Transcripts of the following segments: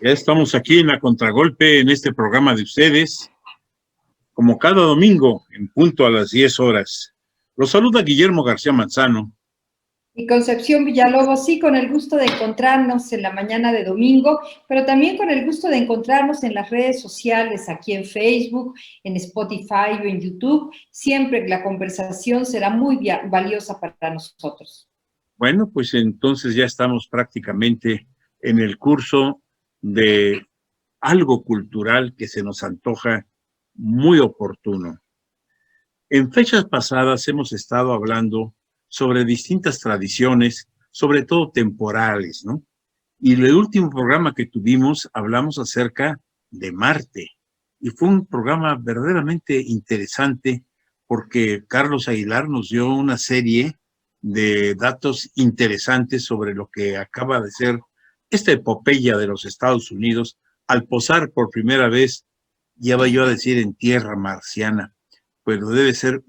Ya estamos aquí en la Contragolpe, en este programa de ustedes, como cada domingo, en punto a las 10 horas. Los saluda Guillermo García Manzano. Y Concepción Villalobos, sí, con el gusto de encontrarnos en la mañana de domingo, pero también con el gusto de encontrarnos en las redes sociales, aquí en Facebook, en Spotify o en YouTube. Siempre la conversación será muy valiosa para nosotros. Bueno, pues entonces ya estamos prácticamente en el curso de algo cultural que se nos antoja muy oportuno. En fechas pasadas hemos estado hablando sobre distintas tradiciones, sobre todo temporales, ¿no? Y el último programa que tuvimos hablamos acerca de Marte. Y fue un programa verdaderamente interesante porque Carlos Aguilar nos dio una serie de datos interesantes sobre lo que acaba de ser esta epopeya de los Estados Unidos al posar por primera vez, ya voy yo a decir, en tierra marciana, pero debe ser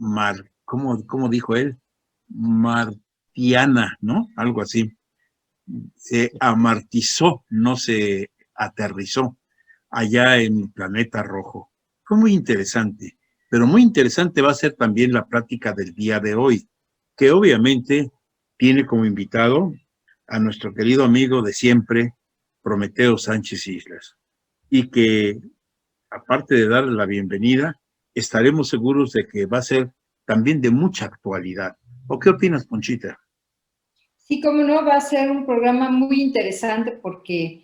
¿cómo dijo él? Martiana, ¿no? Algo así. Se amartizó, no se aterrizó allá en el planeta rojo. Fue muy interesante, pero muy interesante va a ser también la práctica del día de hoy, que obviamente tiene como invitado a nuestro querido amigo de siempre, Prometeo Sánchez Islas, y que aparte de darle la bienvenida, estaremos seguros de que va a ser también de mucha actualidad. ¿O qué opinas, Ponchita? Sí, como no, va a ser un programa muy interesante porque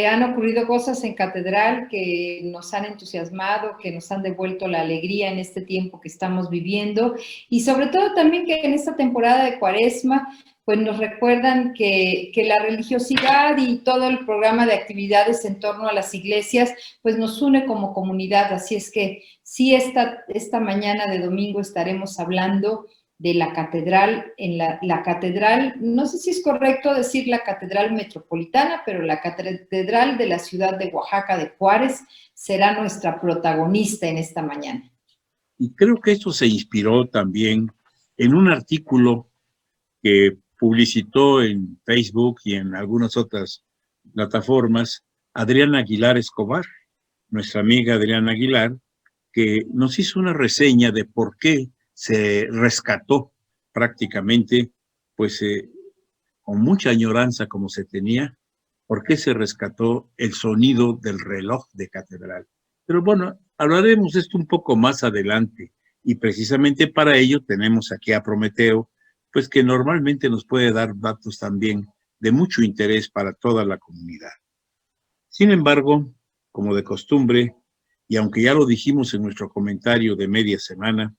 han ocurrido cosas en Catedral que nos han entusiasmado, que nos han devuelto la alegría en este tiempo que estamos viviendo y sobre todo también que en esta temporada de Cuaresma pues nos recuerdan que la religiosidad y todo el programa de actividades en torno a las iglesias pues nos une como comunidad, así es que sí, esta mañana de domingo estaremos hablando de la catedral, la catedral, no sé si es correcto decir la catedral metropolitana, pero la catedral de la ciudad de Oaxaca de Juárez será nuestra protagonista en esta mañana. Y creo que esto se inspiró también en un artículo que publicitó en Facebook y en algunas otras plataformas Adriana Aguilar Escobar, nuestra amiga Adriana Aguilar, que nos hizo una reseña de por qué se rescató prácticamente, pues con mucha añoranza como se tenía, por qué se rescató el sonido del reloj de catedral. Pero bueno, hablaremos de esto un poco más adelante y precisamente para ello tenemos aquí a Prometeo, pues que normalmente nos puede dar datos también de mucho interés para toda la comunidad. Sin embargo, como de costumbre, y aunque ya lo dijimos en nuestro comentario de media semana,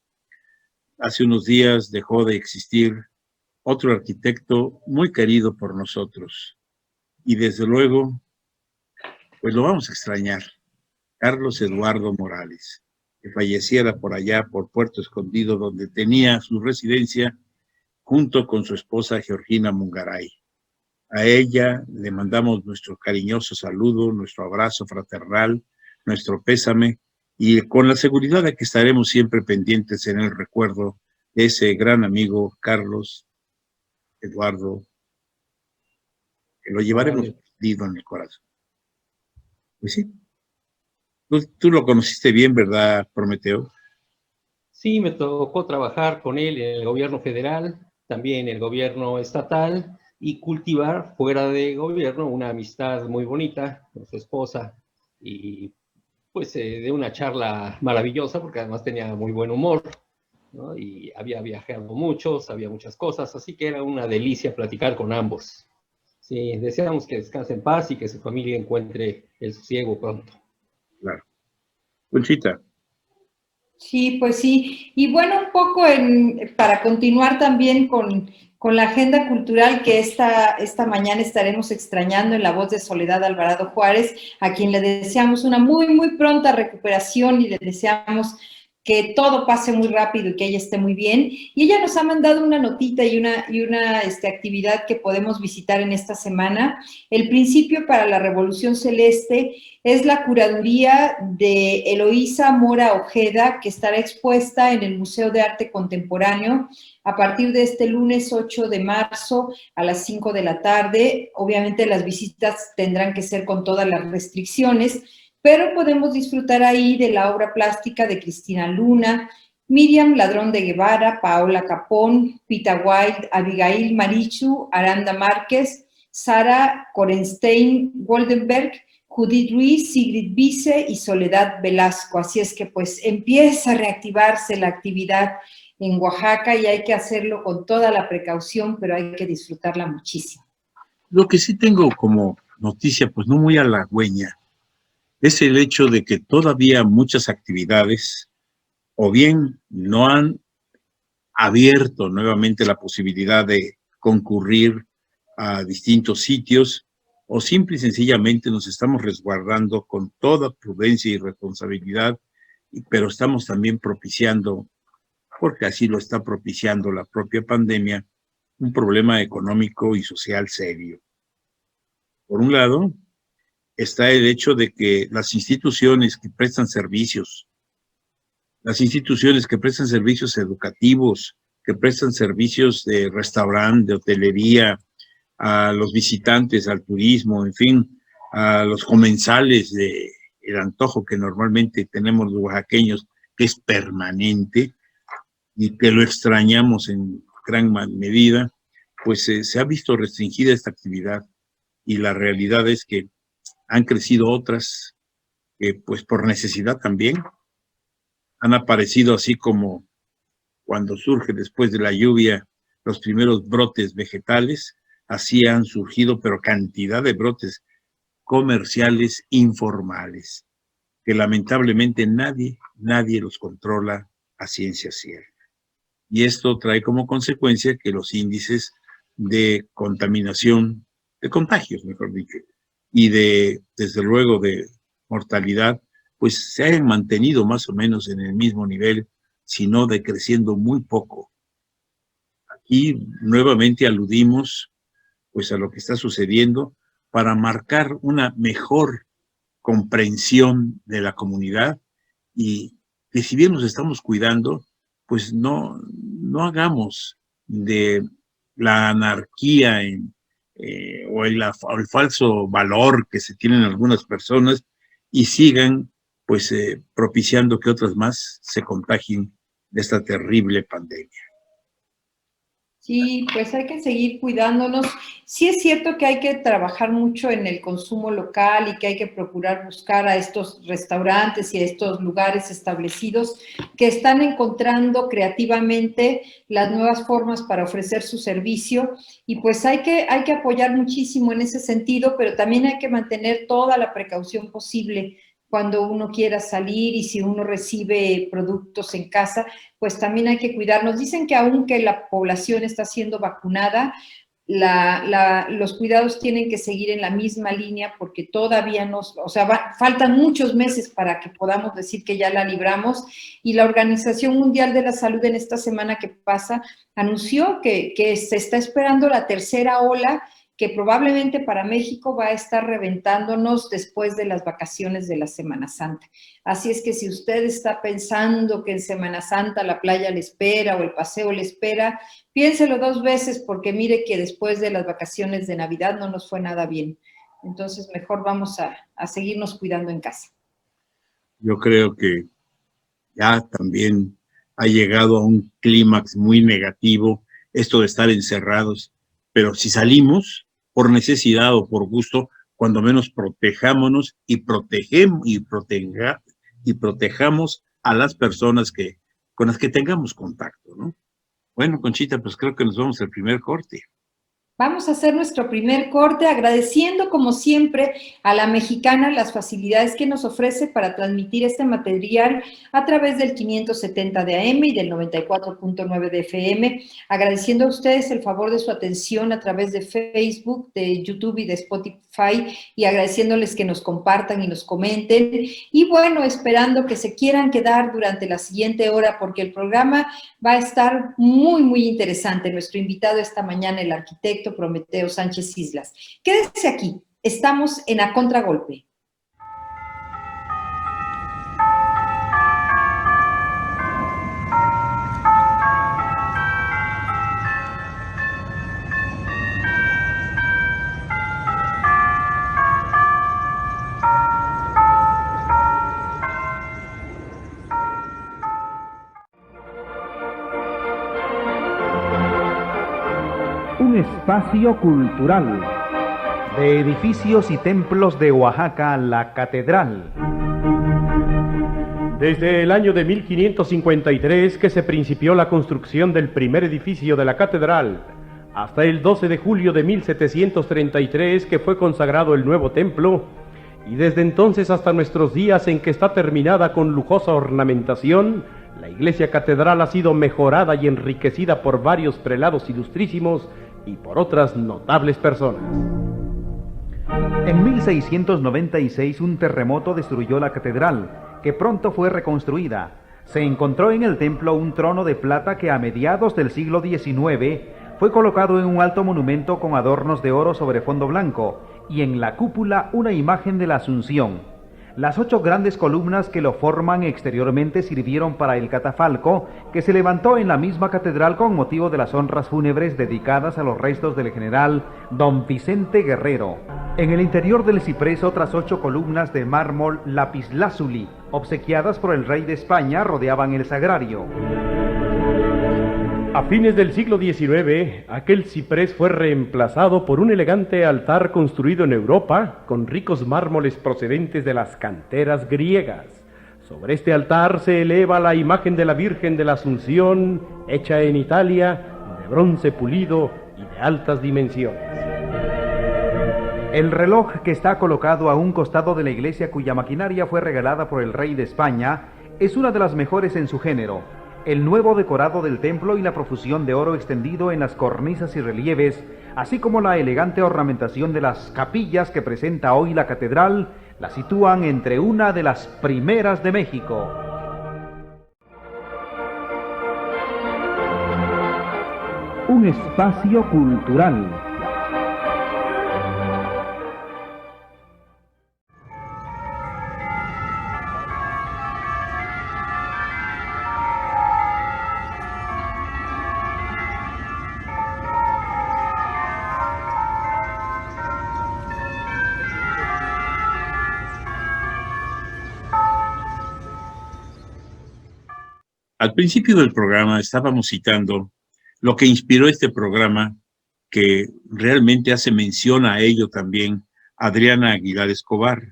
hace unos días dejó de existir otro arquitecto muy querido por nosotros. Y desde luego, pues lo vamos a extrañar, Carlos Eduardo Morales, que falleciera por allá, por Puerto Escondido, donde tenía su residencia junto con su esposa Georgina Mungaray. A ella le mandamos nuestro cariñoso saludo, nuestro abrazo fraternal, nuestro pésame, y con la seguridad de que estaremos siempre pendientes en el recuerdo de ese gran amigo Carlos Eduardo, que lo llevaremos perdido en el corazón. Pues sí, tú lo conociste bien, ¿verdad, Prometeo? Sí, me tocó trabajar con él en el gobierno federal, también en el gobierno estatal, y cultivar fuera de gobierno una amistad muy bonita con su esposa, y pues de una charla maravillosa, porque además tenía muy buen humor, ¿no? Y había viajado mucho, sabía muchas cosas, así que era una delicia platicar con ambos. Sí, deseamos que descanse en paz y que su familia encuentre el sosiego pronto. Claro. Conchita. Sí, pues sí. Y bueno, un poco para continuar también con la agenda cultural que esta mañana estaremos extrañando en la voz de Soledad Alvarado Juárez, a quien le deseamos una muy, muy pronta recuperación y le deseamos que todo pase muy rápido y que ella esté muy bien. Y ella nos ha mandado una notita y una actividad que podemos visitar en esta semana. El principio para la Revolución Celeste es la curaduría de Eloísa Mora Ojeda, que estará expuesta en el Museo de Arte Contemporáneo a partir de este lunes 8 de marzo a las 5 de la tarde. Obviamente las visitas tendrán que ser con todas las restricciones, pero podemos disfrutar ahí de la obra plástica de Cristina Luna, Miriam Ladrón de Guevara, Paola Capón, Pita White, Abigail Marichu, Aranda Márquez, Sara Korenstein Goldenberg, Judith Ruiz, Sigrid Vice y Soledad Velasco. Así es que pues empieza a reactivarse la actividad en Oaxaca y hay que hacerlo con toda la precaución, pero hay que disfrutarla muchísimo. Lo que sí tengo como noticia, pues no muy halagüeña, es el hecho de que todavía muchas actividades o bien no han abierto nuevamente la posibilidad de concurrir a distintos sitios, o simple y sencillamente nos estamos resguardando con toda prudencia y responsabilidad, pero estamos también propiciando, porque así lo está propiciando la propia pandemia, un problema económico y social serio. Por un lado, está el hecho de que las instituciones que prestan servicios educativos, que prestan servicios de restaurante, de hotelería, a los visitantes, al turismo, en fin, a los comensales del antojo que normalmente tenemos los oaxaqueños, que es permanente y que lo extrañamos en gran medida, pues se ha visto restringida esta actividad y la realidad es que han crecido otras, pues por necesidad también, han aparecido así como cuando surge después de la lluvia los primeros brotes vegetales, así han surgido, pero cantidad de brotes comerciales informales, que lamentablemente nadie los controla a ciencia cierta. Y esto trae como consecuencia que los índices de contaminación, de contagios, mejor dicho, y desde luego, de mortalidad, pues se hayan mantenido más o menos en el mismo nivel, sino decreciendo muy poco. Aquí nuevamente aludimos pues a lo que está sucediendo para marcar una mejor comprensión de la comunidad y que si bien nos estamos cuidando, pues no hagamos de la anarquía o el falso valor que se tienen algunas personas y sigan pues propiciando que otras más se contagien de esta terrible pandemia. Sí, pues hay que seguir cuidándonos. Sí es cierto que hay que trabajar mucho en el consumo local y que hay que procurar buscar a estos restaurantes y a estos lugares establecidos que están encontrando creativamente las nuevas formas para ofrecer su servicio y pues hay que apoyar muchísimo en ese sentido, pero también hay que mantener toda la precaución posible cuando uno quiera salir y si uno recibe productos en casa, pues también hay que cuidarnos. Dicen que aunque la población está siendo vacunada, los cuidados tienen que seguir en la misma línea porque todavía faltan muchos meses para que podamos decir que ya la libramos y la Organización Mundial de la Salud en esta semana que pasa anunció que se está esperando la tercera ola que probablemente para México va a estar reventándonos después de las vacaciones de la Semana Santa. Así es que si usted está pensando que en Semana Santa la playa le espera o el paseo le espera, piénselo 2 veces porque mire que después de las vacaciones de Navidad no nos fue nada bien. Entonces mejor vamos a seguirnos cuidando en casa. Yo creo que ya también ha llegado a un clímax muy negativo esto de estar encerrados, pero si salimos por necesidad o por gusto, cuando menos protejámonos y protejamos a las personas con las que tengamos contacto, ¿no? Bueno, Conchita, pues creo que nos vamos al primer corte. Vamos a hacer nuestro primer corte agradeciendo como siempre a La Mexicana las facilidades que nos ofrece para transmitir este material a través del 570 de AM y del 94.9 de FM, agradeciendo a ustedes el favor de su atención a través de Facebook, de YouTube y de Spotify y agradeciéndoles que nos compartan y nos comenten y bueno, esperando que se quieran quedar durante la siguiente hora porque el programa va a estar muy, muy interesante. Nuestro invitado esta mañana, el arquitecto Prometeo Sánchez Islas. Quédese aquí, estamos en A Contragolpe. Un espacio cultural. De edificios y templos de Oaxaca, la Catedral. Desde el año de 1553 que se principió la construcción del primer edificio de la catedral, hasta el 12 de julio de 1733 que fue consagrado el nuevo templo, y desde entonces hasta nuestros días en que está terminada con lujosa ornamentación, la iglesia catedral ha sido mejorada y enriquecida por varios prelados ilustrísimos y por otras notables personas. En 1696 un terremoto destruyó la catedral, que pronto fue reconstruida. Se encontró en el templo un trono de plata que a mediados del siglo XIX fue colocado en un alto monumento con adornos de oro sobre fondo blanco y en la cúpula una imagen de la Asunción. Las 8 grandes columnas que lo forman exteriormente sirvieron para el catafalco que se levantó en la misma catedral con motivo de las honras fúnebres dedicadas a los restos del general don Vicente Guerrero. En el interior del ciprés otras 8 columnas de mármol lapislázuli, obsequiadas por el rey de España, rodeaban el sagrario. A fines del siglo XIX, aquel ciprés fue reemplazado por un elegante altar construido en Europa con ricos mármoles procedentes de las canteras griegas. Sobre este altar se eleva la imagen de la Virgen de la Asunción, hecha en Italia, de bronce pulido y de altas dimensiones. El reloj que está colocado a un costado de la iglesia, cuya maquinaria fue regalada por el rey de España, es una de las mejores en su género. El nuevo decorado del templo y la profusión de oro extendido en las cornisas y relieves, así como la elegante ornamentación de las capillas que presenta hoy la catedral, la sitúan entre una de las primeras de México. Un espacio cultural. Al principio del programa estábamos citando lo que inspiró este programa, que realmente hace mención a ello también Adriana Aguilar Escobar,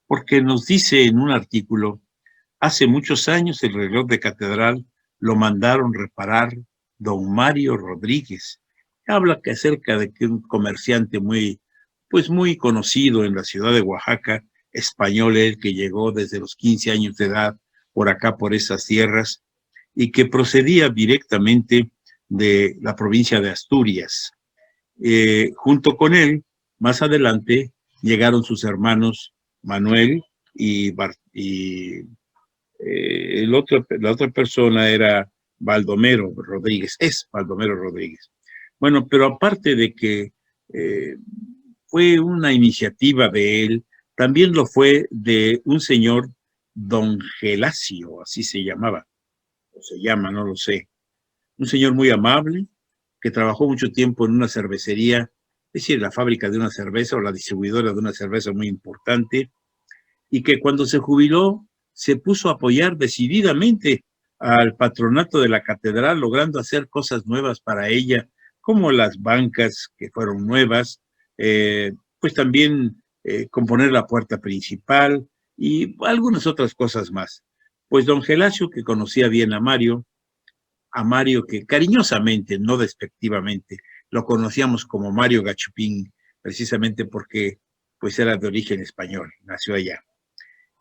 porque nos dice en un artículo, hace muchos años el reloj de catedral lo mandaron reparar don Mario Rodríguez. Habla que acerca de que un comerciante muy conocido en la ciudad de Oaxaca, español él, que llegó desde los 15 años de edad por acá, por esas tierras, y que procedía directamente de la provincia de Asturias. Junto con él, más adelante, llegaron sus hermanos Manuel y la otra persona era Baldomero Rodríguez, es Baldomero Rodríguez. Bueno, pero aparte de que fue una iniciativa de él, también lo fue de un señor, don Gelasio, así se llamaba, o se llama, no lo sé. Un señor muy amable, que trabajó mucho tiempo en una cervecería, es decir, la fábrica de una cerveza o la distribuidora de una cerveza muy importante, y que cuando se jubiló se puso a apoyar decididamente al patronato de la catedral, logrando hacer cosas nuevas para ella, como las bancas que fueron nuevas, pues también componer la puerta principal y algunas otras cosas más. Pues don Gelasio, que conocía bien a Mario, a Mario, que cariñosamente, no despectivamente, lo conocíamos como Mario Gachupín, precisamente porque pues era de origen español, nació allá.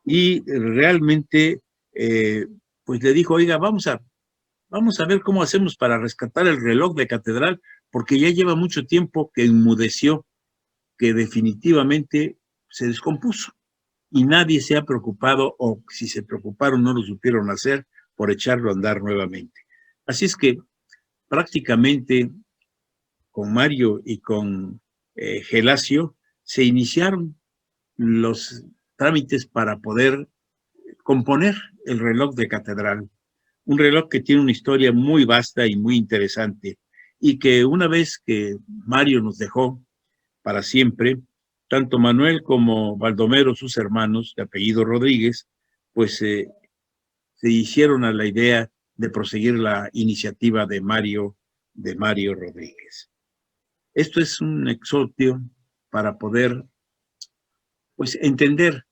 Y realmente, pues le dijo, oiga, vamos a ver cómo hacemos para rescatar el reloj de catedral, porque ya lleva mucho tiempo que enmudeció, que definitivamente se descompuso. Y nadie se ha preocupado, o si se preocuparon no lo supieron hacer, por echarlo a andar nuevamente. Así es que prácticamente con Mario y con Gelasio se iniciaron los trámites para poder componer el reloj de catedral. Un reloj que tiene una historia muy vasta y muy interesante, y que una vez que Mario nos dejó para siempre, tanto Manuel como Baldomero, sus hermanos de apellido Rodríguez, pues se hicieron a la idea de proseguir la iniciativa de Mario Rodríguez. Esto es un exhorto para poder pues entender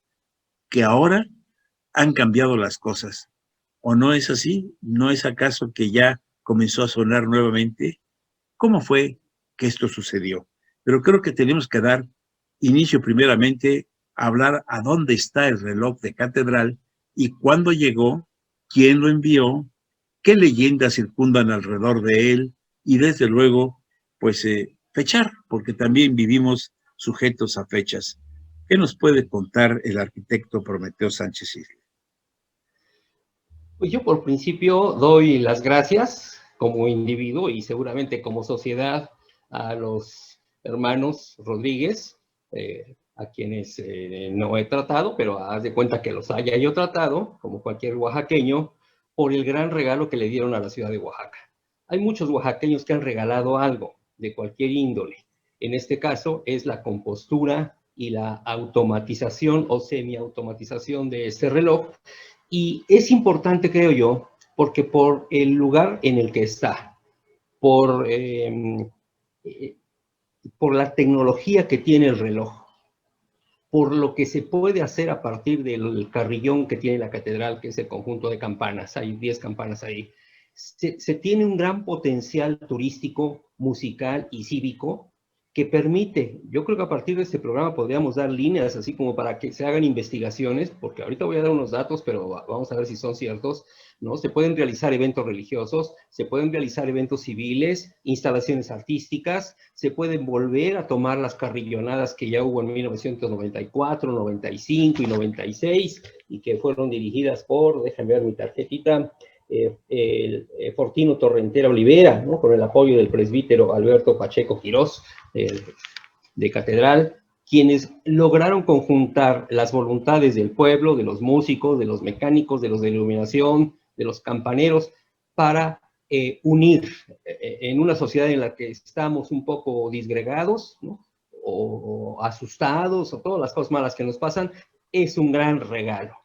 que ahora han cambiado las cosas. ¿O no es así? ¿No es acaso que ya comenzó a sonar nuevamente? ¿Cómo fue que esto sucedió? Pero creo que tenemos que dar inicio primeramente a hablar a dónde está el reloj de catedral y cuándo llegó, quién lo envió, qué leyendas circundan alrededor de él y desde luego, pues fechar, porque también vivimos sujetos a fechas. ¿Qué nos puede contar el arquitecto Prometeo Sánchez Isla? Pues yo por principio doy las gracias como individuo y seguramente como sociedad a los hermanos Rodríguez, a quienes no he tratado, pero haz de cuenta que los haya yo tratado, como cualquier oaxaqueño, por el gran regalo que le dieron a la ciudad de Oaxaca. Hay muchos oaxaqueños que han regalado algo de cualquier índole. En este caso es la compostura y la automatización o semiautomatización de este reloj. Y es importante, creo yo, porque por el lugar en el que está, por la tecnología que tiene el reloj, por lo que se puede hacer a partir del carrillón que tiene la catedral, que es el conjunto de campanas, hay 10 campanas ahí, se tiene un gran potencial turístico, musical y cívico que permite, yo creo que a partir de este programa podríamos dar líneas así como para que se hagan investigaciones, porque ahorita voy a dar unos datos, pero vamos a ver si son ciertos, ¿no? Se pueden realizar eventos religiosos, se pueden realizar eventos civiles, instalaciones artísticas, se pueden volver a tomar las carrillonadas que ya hubo en 1994, 95 y 96, y que fueron dirigidas por, déjame ver mi tarjetita, Fortino Torrentera Olivera, ¿no? Con el apoyo del presbítero Alberto Pacheco Quirós, de Catedral, quienes lograron conjuntar las voluntades del pueblo, de los músicos, de los mecánicos, de los de iluminación, de los campaneros, para unir en una sociedad en la que estamos un poco disgregados, ¿no? o asustados, o todas las cosas malas que nos pasan, es un gran regalo.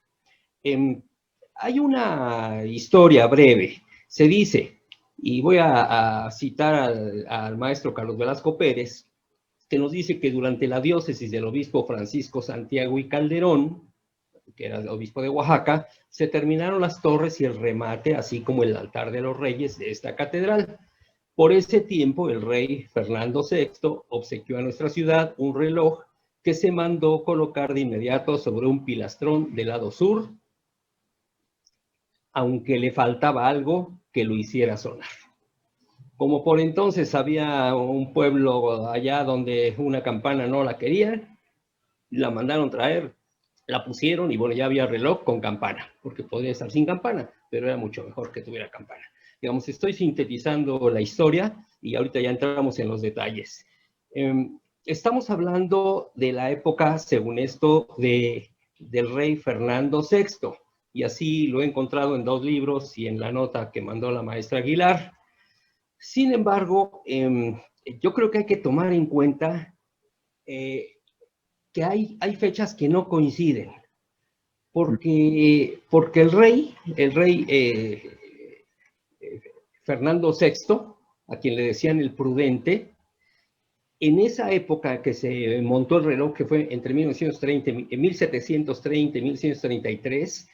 Hay una historia breve, se dice, y voy a citar al maestro Carlos Velasco Pérez, que nos dice que durante la diócesis del obispo Francisco Santiago y Calderón, que era el obispo de Oaxaca, se terminaron las torres y el remate, así como el altar de los reyes de esta catedral. Por ese tiempo, el rey Fernando VI obsequió a nuestra ciudad un reloj que se mandó colocar de inmediato sobre un pilastrón del lado sur, aunque le faltaba algo que lo hiciera sonar. Como por entonces había un pueblo allá donde una campana no la querían, la mandaron traer, la pusieron y bueno, ya había reloj con campana, porque podría estar sin campana, pero era mucho mejor que tuviera campana. Digamos, estoy sintetizando la historia y ahorita ya entramos en los detalles. Estamos hablando de la época, según esto, del rey Fernando VI, y así lo he encontrado en 2 libros y en la nota que mandó la maestra Aguilar. Sin embargo, yo creo que hay que tomar en cuenta que hay fechas que no coinciden, porque el rey Fernando VI, a quien le decían el prudente, en esa época que se montó el reloj, que fue entre 1730 y 1933,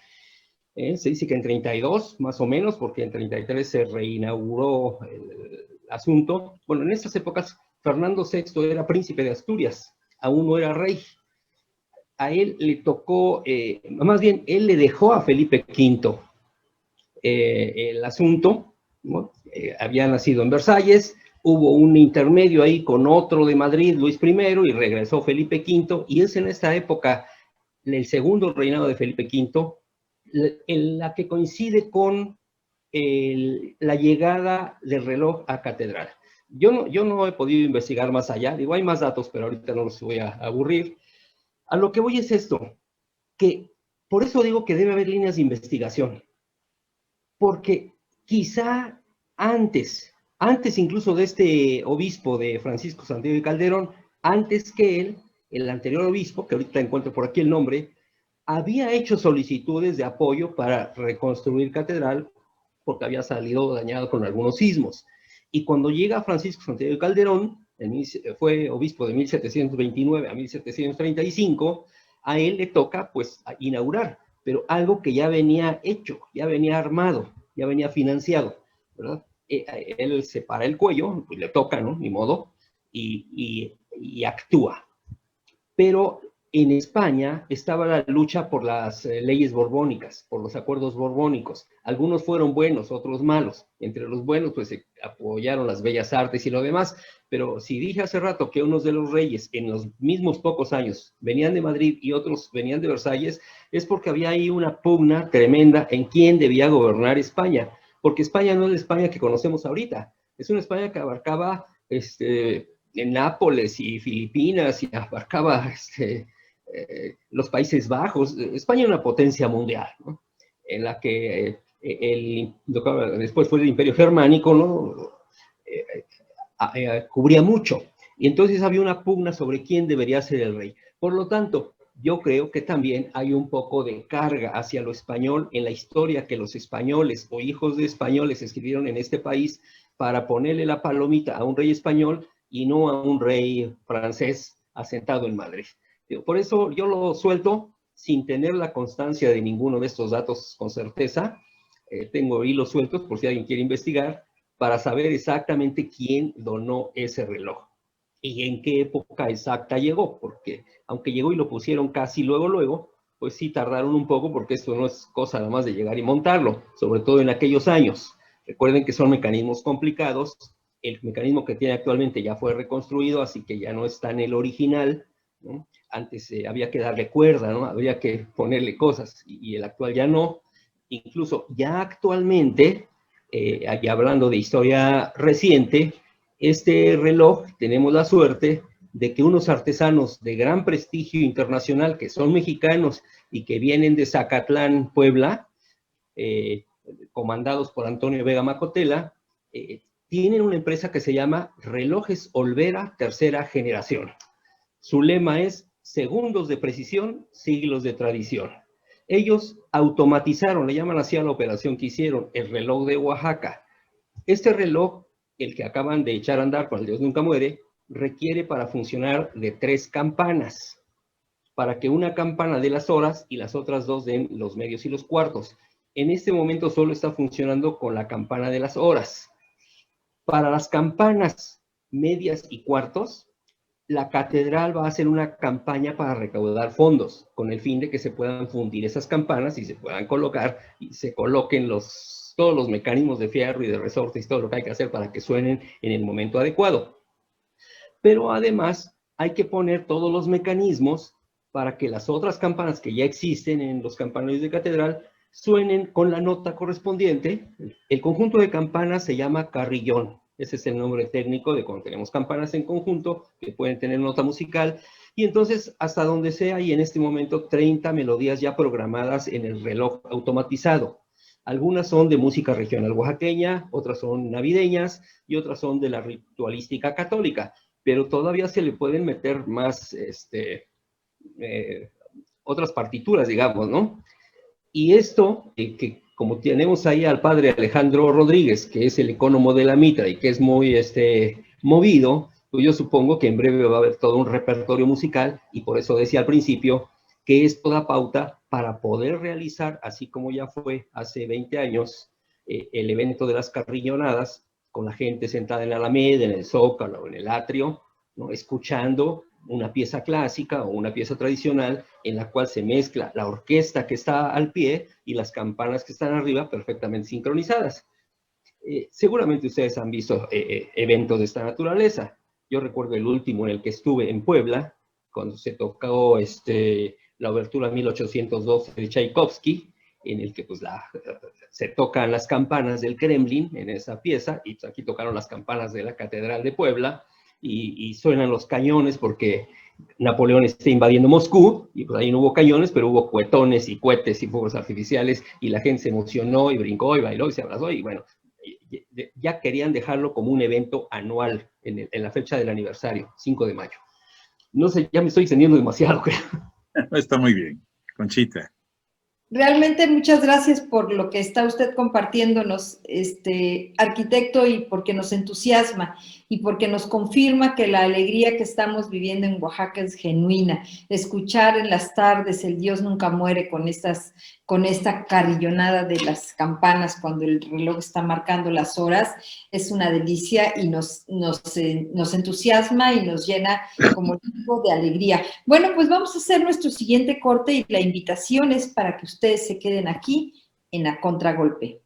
Se dice que en 32, más o menos, porque en 33 se reinauguró el asunto. Bueno, en estas épocas Fernando VI era príncipe de Asturias, aún no era rey. A él le tocó, más bien, él le dejó a Felipe V el asunto, ¿no? Había nacido en Versalles, hubo un intermedio ahí con otro de Madrid, Luis I, y regresó Felipe V, y es en esta época, el segundo reinado de Felipe V, en la que coincide con la llegada del reloj a catedral. Yo no he podido investigar más allá, digo, hay más datos, pero ahorita no los voy a aburrir. A lo que voy es esto, que por eso digo que debe haber líneas de investigación, porque quizá antes incluso de este obispo de Francisco Santiago de Calderón, antes que él, el anterior obispo, que ahorita encuentro por aquí el nombre, había hecho solicitudes de apoyo para reconstruir catedral porque había salido dañado con algunos sismos. Y cuando llega Francisco Santiago de Calderón, fue obispo de 1729 a 1735, a él le toca pues inaugurar, pero algo que ya venía hecho, ya venía armado, ya venía financiado, ¿verdad? Él se para el cuello, pues le toca, ¿no? Ni modo, y actúa. Pero en España estaba la lucha por las leyes borbónicas, por los acuerdos borbónicos. Algunos fueron buenos, otros malos. Entre los buenos, pues se apoyaron las bellas artes y lo demás. Pero si dije hace rato que unos de los reyes en los mismos pocos años venían de Madrid y otros venían de Versalles, es porque había ahí una pugna tremenda en quién debía gobernar España. Porque España no es la España que conocemos ahorita. Es una España que abarcaba en Nápoles y Filipinas y abarcaba los Países Bajos. España era una potencia mundial, ¿no? En la que después fue el Imperio Germánico, ¿no? Cubría mucho. Y entonces había una pugna sobre quién debería ser el rey. Por lo tanto, yo creo que también hay un poco de carga hacia lo español en la historia que los españoles o hijos de españoles escribieron en este país para ponerle la palomita a un rey español y no a un rey francés asentado en Madrid. Por eso yo lo suelto sin tener la constancia de ninguno de estos datos con certeza. Tengo hilos sueltos por si alguien quiere investigar para saber exactamente quién donó ese reloj y en qué época exacta llegó, porque aunque llegó y lo pusieron casi luego, pues sí tardaron un poco porque esto no es cosa nada más de llegar y montarlo, sobre todo en aquellos años. Recuerden que son mecanismos complicados. El mecanismo que tiene actualmente ya fue reconstruido, así que ya no está en el original, ¿no? Antes había que darle cuerda, ¿no? Habría que ponerle cosas, y el actual ya no. Incluso ya actualmente, ya hablando de historia reciente, este reloj tenemos la suerte de que unos artesanos de gran prestigio internacional, que son mexicanos y que vienen de Zacatlán, Puebla, comandados por Antonio Vega Macotela, tienen una empresa que se llama Relojes Olvera Tercera Generación. Su lema es segundos de precisión, siglos de tradición. Ellos automatizaron, le llaman así a la operación que hicieron, el reloj de Oaxaca. Este reloj, el que acaban de echar a andar con el Dios Nunca Muere, requiere para funcionar de 3 campanas, para que una campana dé las horas y las otras 2 den los medios y los cuartos. En este momento solo está funcionando con la campana de las horas. Para las campanas medias y cuartos, la catedral va a hacer una campaña para recaudar fondos, con el fin de que se puedan fundir esas campanas y se puedan colocar y se coloquen todos los mecanismos de fierro y de resortes y todo lo que hay que hacer para que suenen en el momento adecuado. Pero además hay que poner todos los mecanismos para que las otras campanas que ya existen en los campanarios de catedral suenen con la nota correspondiente. El conjunto de campanas se llama carrillón. Ese es el nombre técnico de cuando tenemos campanas en conjunto que pueden tener nota musical. Y entonces, hasta donde sea, y en este momento 30 melodías ya programadas en el reloj automatizado. Algunas son de música regional oaxaqueña, otras son navideñas y otras son de la ritualística católica. Pero todavía se le pueden meter más, otras partituras, digamos, ¿no? Y esto, que como tenemos ahí al padre Alejandro Rodríguez, que es el ecónomo de la mitra y que es muy movido, pues yo supongo que en breve va a haber todo un repertorio musical, y por eso decía al principio que es toda pauta para poder realizar, así como ya fue hace 20 años, el evento de las carrillonadas, con la gente sentada en la Alameda, en el Zócalo, en el atrio, ¿no? Escuchando una pieza clásica o una pieza tradicional en la cual se mezcla la orquesta que está al pie y las campanas que están arriba perfectamente sincronizadas. Seguramente ustedes han visto eventos de esta naturaleza. Yo recuerdo el último en el que estuve en Puebla, cuando se tocó la obertura 1812 de Tchaikovsky, en el que pues, se tocan las campanas del Kremlin en esa pieza, y pues, aquí tocaron las campanas de la Catedral de Puebla, y suenan los cañones porque Napoleón está invadiendo Moscú, y pues ahí no hubo cañones, pero hubo cuetones y cohetes y fuegos artificiales, y la gente se emocionó y brincó y bailó y se abrazó, y bueno, ya querían dejarlo como un evento anual en la fecha del aniversario, 5 de mayo. No sé, ya me estoy extendiendo demasiado. Está muy bien, Conchita. Realmente muchas gracias por lo que está usted compartiéndonos, arquitecto, y porque nos entusiasma y porque nos confirma que la alegría que estamos viviendo en Oaxaca es genuina. Escuchar en las tardes el Dios nunca muere con esta carrillonada de las campanas cuando el reloj está marcando las horas es una delicia y nos entusiasma y nos llena, como digo, de alegría. Bueno, pues vamos a hacer nuestro siguiente corte y la invitación es para que ustedes se queden aquí en A Contragolpe.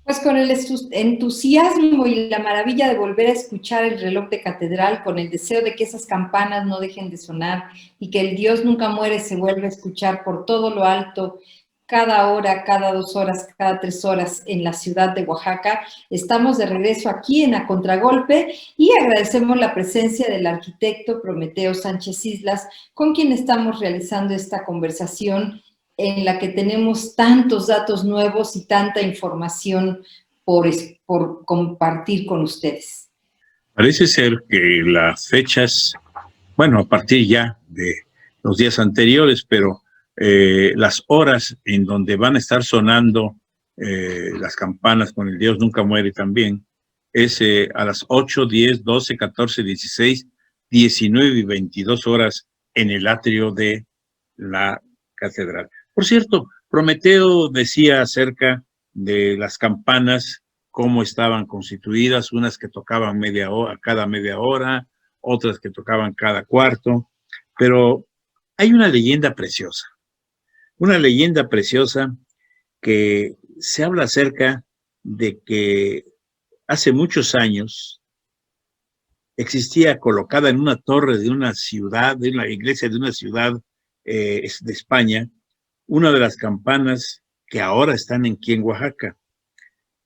Pues con el entusiasmo y la maravilla de volver a escuchar el reloj de catedral, con el deseo de que esas campanas no dejen de sonar y que el Dios nunca muere se vuelva a escuchar por todo lo alto, cada hora, cada 2 horas, cada 3 horas en la ciudad de Oaxaca. Estamos de regreso aquí en A Contragolpe y agradecemos la presencia del arquitecto Prometeo Sánchez Islas, con quien estamos realizando esta conversación en la que tenemos tantos datos nuevos y tanta información por compartir con ustedes. Parece ser que las fechas, bueno, a partir ya de los días anteriores, pero las horas en donde van a estar sonando las campanas con el Dios nunca muere también, es a las 8, 10, 12, 14, 16, 19 y 22 horas en el atrio de la catedral. Por cierto, Prometeo decía acerca de las campanas, cómo estaban constituidas, unas que tocaban cada media hora, otras que tocaban cada cuarto, pero hay una leyenda preciosa que se habla acerca de que hace muchos años existía colocada en una torre de una ciudad, de una iglesia de una ciudad de España, una de las campanas que ahora están aquí en Oaxaca,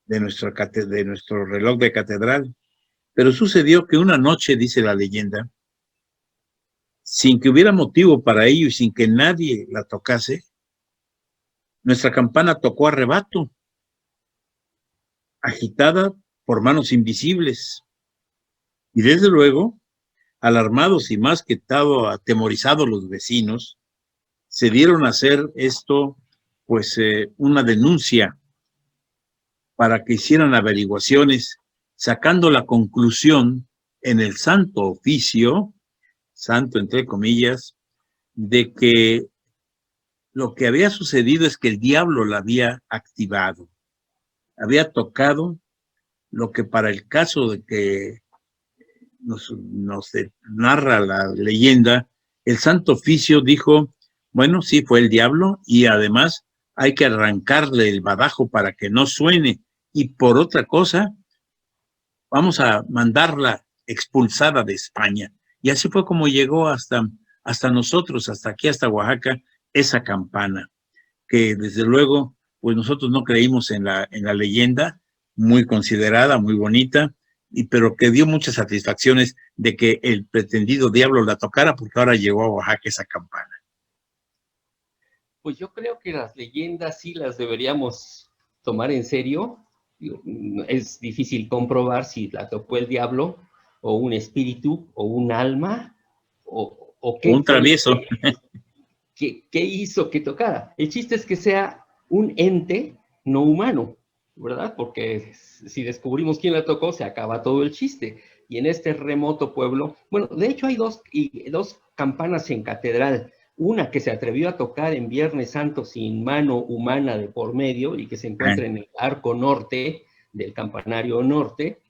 de nuestro reloj de catedral. Pero sucedió que una noche, dice la leyenda, sin que hubiera motivo para ello y sin que nadie la tocase, nuestra campana tocó a rebato, agitada por manos invisibles. Y desde luego, alarmados y más que todo atemorizados los vecinos, se dieron a hacer esto, pues una denuncia para que hicieran averiguaciones, sacando la conclusión en el santo oficio, santo entre comillas, de que lo que había sucedido es que el diablo la había activado, había tocado lo que para el caso de que nos narra la leyenda, el santo oficio dijo, bueno, sí fue el diablo y además hay que arrancarle el badajo para que no suene y por otra cosa vamos a mandarla expulsada de España. Y así fue como llegó hasta nosotros, hasta aquí, hasta Oaxaca, esa campana, que desde luego, pues nosotros no creímos en la leyenda, muy considerada, muy bonita, pero que dio muchas satisfacciones de que el pretendido diablo la tocara, porque ahora llegó a Oaxaca esa campana. Pues yo creo que las leyendas sí las deberíamos tomar en serio. Es difícil comprobar si la tocó el diablo o un espíritu, o un alma, o Un travieso. ¿Qué hizo que tocara? El chiste es que sea un ente no humano, ¿verdad? Porque si descubrimos quién la tocó, se acaba todo el chiste. Y en este remoto pueblo, bueno, de hecho hay dos campanas en catedral. Una que se atrevió a tocar en Viernes Santo sin mano humana de por medio y que se encuentra en el arco norte del campanario norte,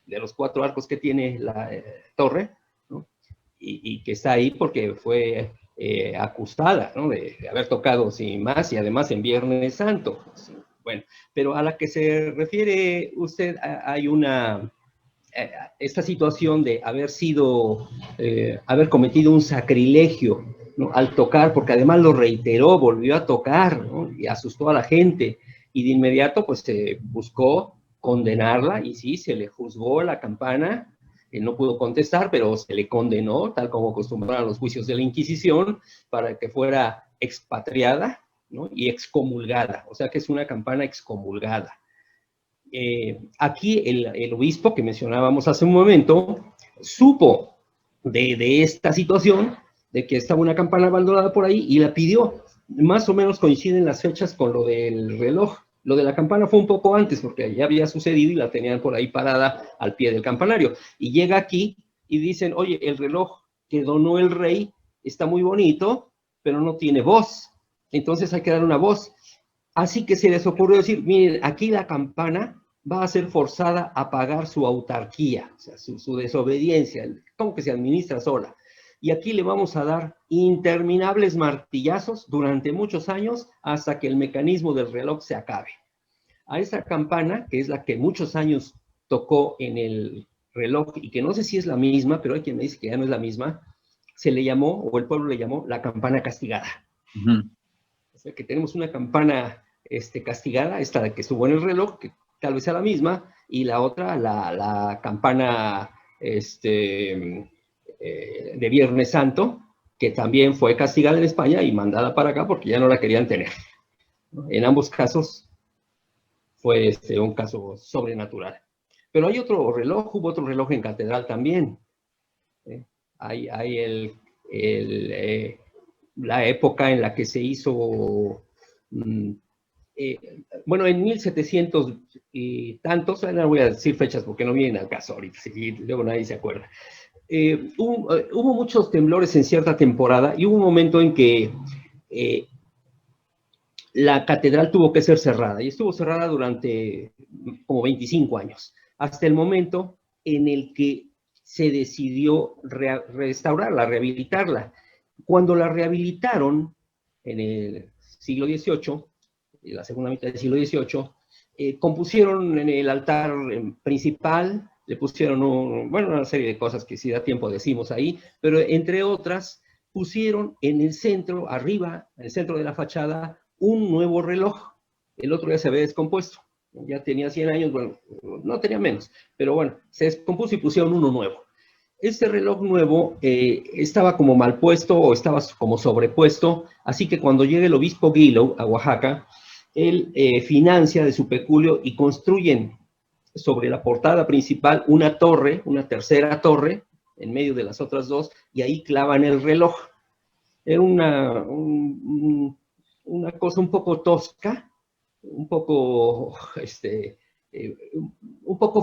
de los 4 arcos que tiene la torre, ¿no? Y que está ahí porque fue acusada, ¿no? de haber tocado sin más y además en Viernes Santo. Bueno, pero a la que se refiere usted, hay esta situación de haber cometido un sacrilegio, ¿no? Al tocar, porque además lo reiteró, volvió a tocar, ¿no? Y asustó a la gente, y de inmediato pues se buscó condenarla, y sí, se le juzgó la campana. Él no pudo contestar, pero se le condenó, tal como acostumbraban los juicios de la Inquisición, para que fuera expatriada, ¿no? Y excomulgada, o sea que es una campana excomulgada. Aquí el obispo que mencionábamos hace un momento supo de esta situación, de que estaba una campana abandonada por ahí y la pidió. Más o menos coinciden las fechas con lo del reloj. Lo de la campana fue un poco antes porque ya había sucedido y la tenían por ahí parada al pie del campanario. Y llega aquí y dicen, oye, el reloj que donó el rey está muy bonito, pero no tiene voz. Entonces hay que dar una voz. Así que se les ocurrió decir, miren, aquí la campana va a ser forzada a pagar su autarquía, o sea, su desobediencia, como que se administra sola. Y aquí le vamos a dar interminables martillazos durante muchos años hasta que el mecanismo del reloj se acabe. A esa campana, que es la que muchos años tocó en el reloj, y que no sé si es la misma, pero hay quien me dice que ya no es la misma, se le llamó, o el pueblo le llamó, la campana castigada. O sea que tenemos una campana castigada, esta de que estuvo en el reloj, que tal vez sea la misma, y la otra, la campana de Viernes Santo, que también fue castigada en España y mandada para acá porque ya no la querían tener. En ambos casos fue un caso sobrenatural. Pero hay otro reloj, hubo otro reloj en catedral también. Hay la época en la que se hizo... bueno, en 1700 y tantos, no voy a decir fechas porque no vienen al caso ahorita, y luego nadie se acuerda. Hubo muchos temblores en cierta temporada y hubo un momento en que la catedral tuvo que ser cerrada, y estuvo cerrada durante como 25 años, hasta el momento en el que se decidió restaurarla, rehabilitarla. Cuando la rehabilitaron en el siglo XVIII, en la segunda mitad del siglo XVIII, compusieron en el altar principal, le pusieron una serie de cosas que si da tiempo decimos ahí, pero entre otras pusieron en el centro, arriba, en el centro de la fachada, un nuevo reloj. El otro ya se había descompuesto, ya tenía 100 años, bueno, no tenía menos, pero bueno, se descompuso y pusieron uno nuevo. Este reloj nuevo estaba como mal puesto o estaba como sobrepuesto, así que cuando llega el obispo Guilo a Oaxaca, él financia de su peculio y construyen sobre la portada principal una torre, una tercera torre, en medio de las otras dos, y ahí clavan el reloj. Era una cosa un poco tosca, un poco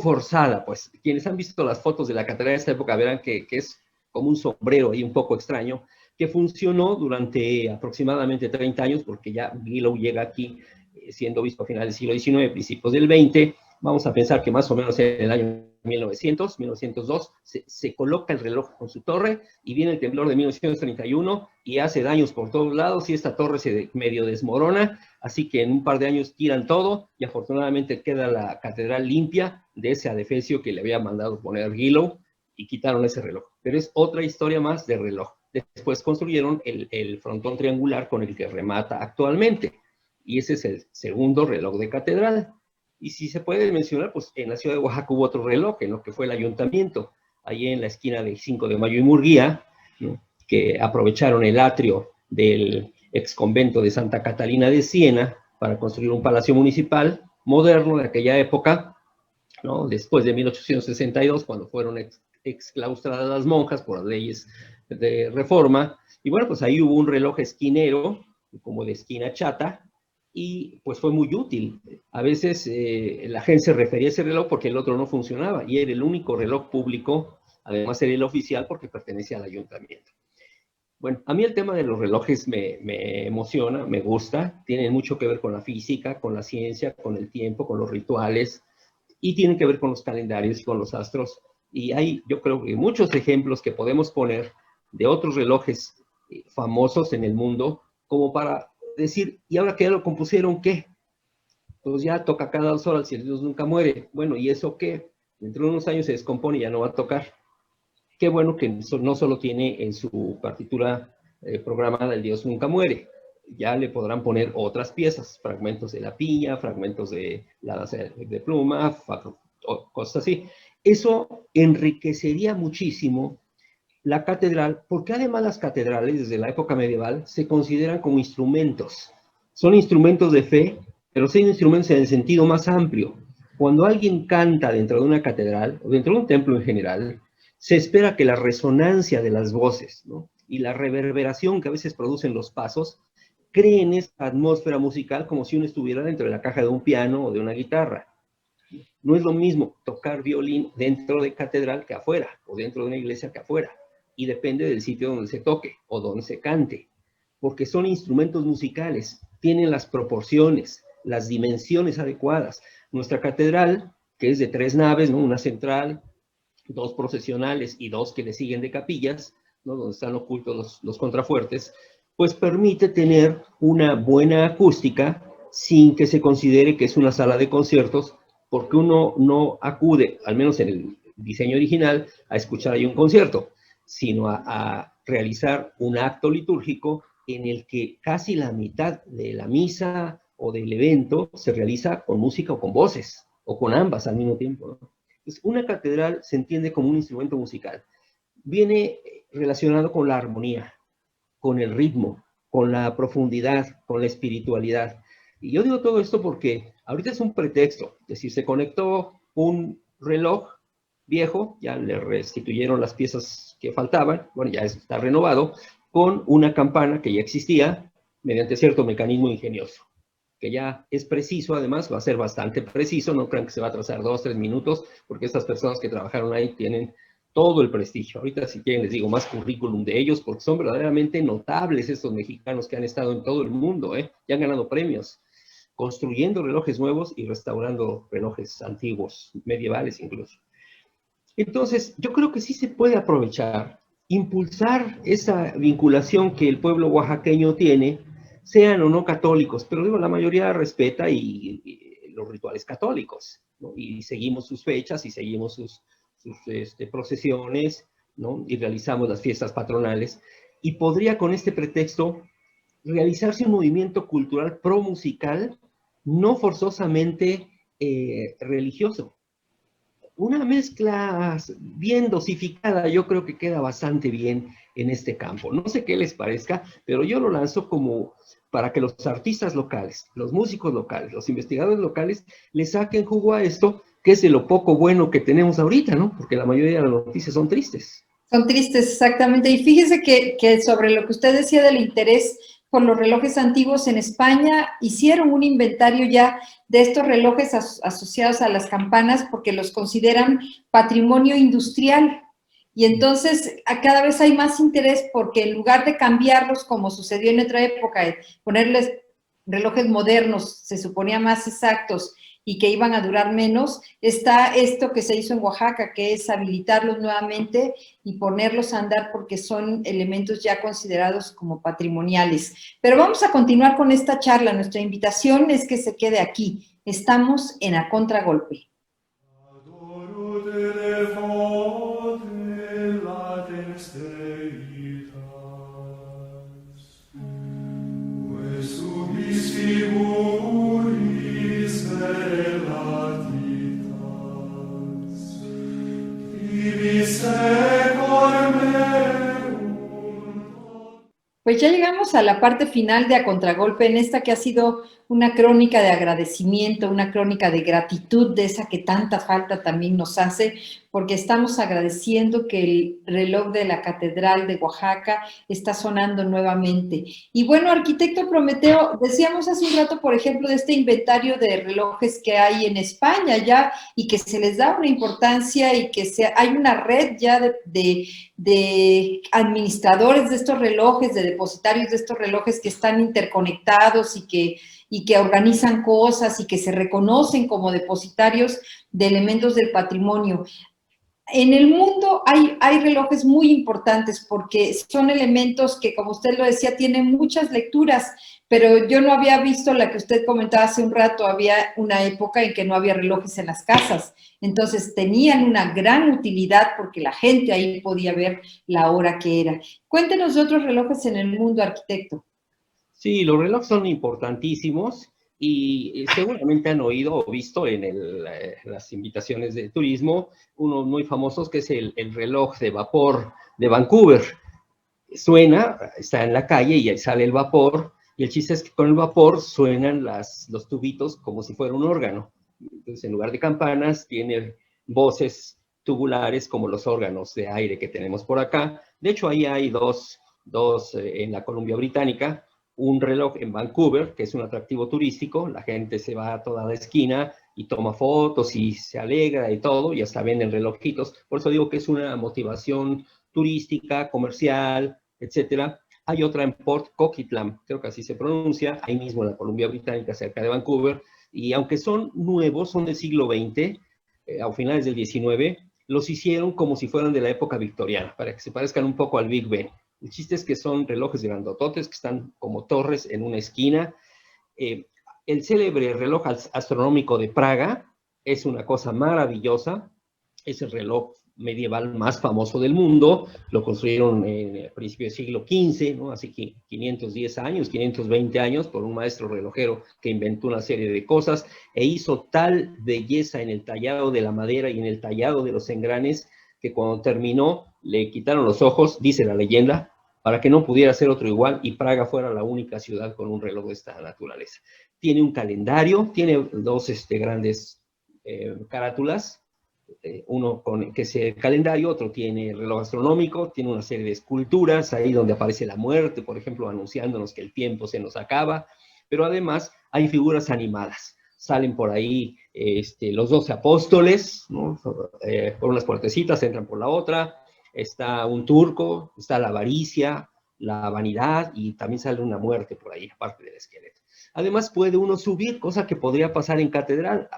forzada, pues. Quienes han visto las fotos de la catedral de esta época verán que es como un sombrero ahí un poco extraño, que funcionó durante aproximadamente 30 años, porque ya Guilo llega aquí siendo obispo a finales del siglo XIX, principios del XX. Vamos a pensar que más o menos en el año 1900, 1902, se coloca el reloj con su torre, y viene el temblor de 1931 y hace daños por todos lados, y esta torre se medio desmorona, así que en un par de años tiran todo, y afortunadamente queda la catedral limpia de ese adefesio que le había mandado poner Guilo, y quitaron ese reloj. Pero es otra historia más de reloj. Después construyeron el frontón triangular con el que remata actualmente, y ese es el segundo reloj de catedral. Y si se puede mencionar, pues en la ciudad de Oaxaca hubo otro reloj, en lo que fue el ayuntamiento, ahí en la esquina de 5 de Mayo y Murguía, ¿no? Que aprovecharon el atrio del ex convento de Santa Catalina de Siena para construir un palacio municipal moderno de aquella época, ¿no? Después de 1862, cuando fueron exclaustradas las monjas por las leyes de reforma. Y bueno, pues ahí hubo un reloj esquinero, como de esquina chata, y pues fue muy útil. A veces la gente se refería a ese reloj porque el otro no funcionaba, y era el único reloj público, además era el oficial porque pertenecía al ayuntamiento. Bueno, a mí el tema de los relojes me emociona, me gusta, tienen mucho que ver con la física, con la ciencia, con el tiempo, con los rituales, y tienen que ver con los calendarios y con los astros. Y hay, yo creo que muchos ejemplos que podemos poner de otros relojes famosos en el mundo, como para decir, ¿y ahora que ya lo compusieron, qué? Pues ya toca cada 2 horas si el Dios nunca muere. Bueno, ¿y eso qué? Dentro de unos años se descompone y ya no va a tocar. Qué bueno que no solo tiene en su partitura programada el Dios nunca muere, ya le podrán poner otras piezas, fragmentos de la piña, fragmentos de la de pluma, cosas así. Eso enriquecería muchísimo la catedral, porque además las catedrales desde la época medieval se consideran como instrumentos. Son instrumentos de fe, pero son instrumentos en el sentido más amplio. Cuando alguien canta dentro de una catedral, o dentro de un templo en general, se espera que la resonancia de las voces, ¿no?, y la reverberación que a veces producen los pasos creen esta atmósfera musical como si uno estuviera dentro de la caja de un piano o de una guitarra. No es lo mismo tocar violín dentro de catedral que afuera, o dentro de una iglesia que afuera, y depende del sitio donde se toque o donde se cante, porque son instrumentos musicales, tienen las proporciones, las dimensiones adecuadas. Nuestra catedral, que es de 3 naves, ¿no?, una central, 2 procesionales y 2 que le siguen de capillas, ¿no?, donde están ocultos los contrafuertes, pues permite tener una buena acústica sin que se considere que es una sala de conciertos, porque uno no acude, al menos en el diseño original, a escuchar ahí un concierto, sino a realizar un acto litúrgico en el que casi la mitad de la misa o del evento se realiza con música o con voces, o con ambas al mismo tiempo, ¿no? Entonces, una catedral se entiende como un instrumento musical. Viene relacionado con la armonía, con el ritmo, con la profundidad, con la espiritualidad. Y yo digo todo esto porque ahorita es un pretexto. Es decir, se conectó un reloj viejo, ya le restituyeron las piezas que faltaban, bueno, ya está renovado, con una campana que ya existía mediante cierto mecanismo ingenioso, que ya es preciso, además va a ser bastante preciso, no crean que se va a atrasar 2, 3 minutos, porque estas personas que trabajaron ahí tienen todo el prestigio. Ahorita si quieren les digo más currículum de ellos, porque son verdaderamente notables estos mexicanos que han estado en todo el mundo, y han ganado premios, construyendo relojes nuevos y restaurando relojes antiguos, medievales incluso. Entonces, yo creo que sí se puede aprovechar, impulsar esa vinculación que el pueblo oaxaqueño tiene, sean o no católicos, pero digo, la mayoría respeta y los rituales católicos, ¿no?, y seguimos sus fechas y seguimos sus procesiones, ¿no?, y realizamos las fiestas patronales, y podría con este pretexto realizarse un movimiento cultural pro-musical, no forzosamente religioso. Una mezcla bien dosificada yo creo que queda bastante bien en este campo. No sé qué les parezca, pero yo lo lanzo como para que los artistas locales, los músicos locales, los investigadores locales le saquen jugo a esto, que es de lo poco bueno que tenemos ahorita, ¿no? Porque la mayoría de las noticias son tristes. Son tristes, exactamente. Y fíjese que sobre lo que usted decía del interés por los relojes antiguos en España, hicieron un inventario ya de estos relojes asociados a las campanas porque los consideran patrimonio industrial. Y entonces cada vez hay más interés porque en lugar de cambiarlos, como sucedió en otra época, de ponerles relojes modernos, se suponía más exactos y que iban a durar menos, está esto que se hizo en Oaxaca, que es habilitarlos nuevamente y ponerlos a andar porque son elementos ya considerados como patrimoniales. Pero vamos a continuar con esta charla. Nuestra invitación es que se quede aquí. Estamos en A Contragolpe. Pues ya llegamos a la parte final de A Contragolpe, en esta que ha sido una crónica de agradecimiento, una crónica de gratitud, de esa que tanta falta también nos hace, porque estamos agradeciendo que el reloj de la Catedral de Oaxaca está sonando nuevamente. Y bueno, arquitecto Prometeo, decíamos hace un rato, por ejemplo, de este inventario de relojes que hay en España ya y que se les da una importancia y que hay una red ya de administradores de estos relojes, de depositarios de estos relojes que están interconectados y que organizan cosas y que se reconocen como depositarios de elementos del patrimonio. En el mundo hay relojes muy importantes porque son elementos que, como usted lo decía, tienen muchas lecturas, pero yo no había visto la que usted comentaba hace un rato, había una época en que no había relojes en las casas, entonces tenían una gran utilidad porque la gente ahí podía ver la hora que era. Cuéntenos de otros relojes en el mundo, arquitecto. Sí, los relojes son importantísimos y seguramente han oído o visto en las invitaciones de turismo unos muy famosos que es el reloj de vapor de Vancouver. Suena, está en la calle y ahí sale el vapor y el chiste es que con el vapor suenan los tubitos como si fuera un órgano. Entonces, en lugar de campanas, tiene voces tubulares como los órganos de aire que tenemos por acá. De hecho, ahí hay dos en la Columbia Británica, un reloj en Vancouver, que es un atractivo turístico, la gente se va a toda la esquina y toma fotos y se alegra y todo, y hasta venden relojitos. Por eso digo que es una motivación turística, comercial, etcétera. Hay otra en Port Coquitlam, creo que así se pronuncia, ahí mismo en la Columbia Británica, cerca de Vancouver, y aunque son nuevos, son del siglo XX, a finales del XIX, los hicieron como si fueran de la época victoriana, para que se parezcan un poco al Big Ben. El chiste es que son relojes grandototes que están como torres en una esquina. El célebre reloj astronómico de Praga es una cosa maravillosa. Es el reloj medieval más famoso del mundo. Lo construyeron en el principio del siglo XV, ¿no? Así que 510 años, 520 años, por un maestro relojero que inventó una serie de cosas e hizo tal belleza en el tallado de la madera y en el tallado de los engranes que cuando terminó le quitaron los ojos, dice la leyenda, para que no pudiera ser otro igual y Praga fuera la única ciudad con un reloj de esta naturaleza. Tiene un calendario, tiene dos grandes carátulas, uno que es el calendario, otro tiene el reloj astronómico, tiene una serie de esculturas, ahí donde aparece la muerte, por ejemplo, anunciándonos que el tiempo se nos acaba, pero además hay figuras animadas. Salen por ahí los 12 apóstoles, ¿no? Por unas puertecitas, entran por la otra, está un turco, está la avaricia, la vanidad y también sale una muerte por ahí, aparte del esqueleto. Además puede uno subir, cosa que podría pasar en catedral,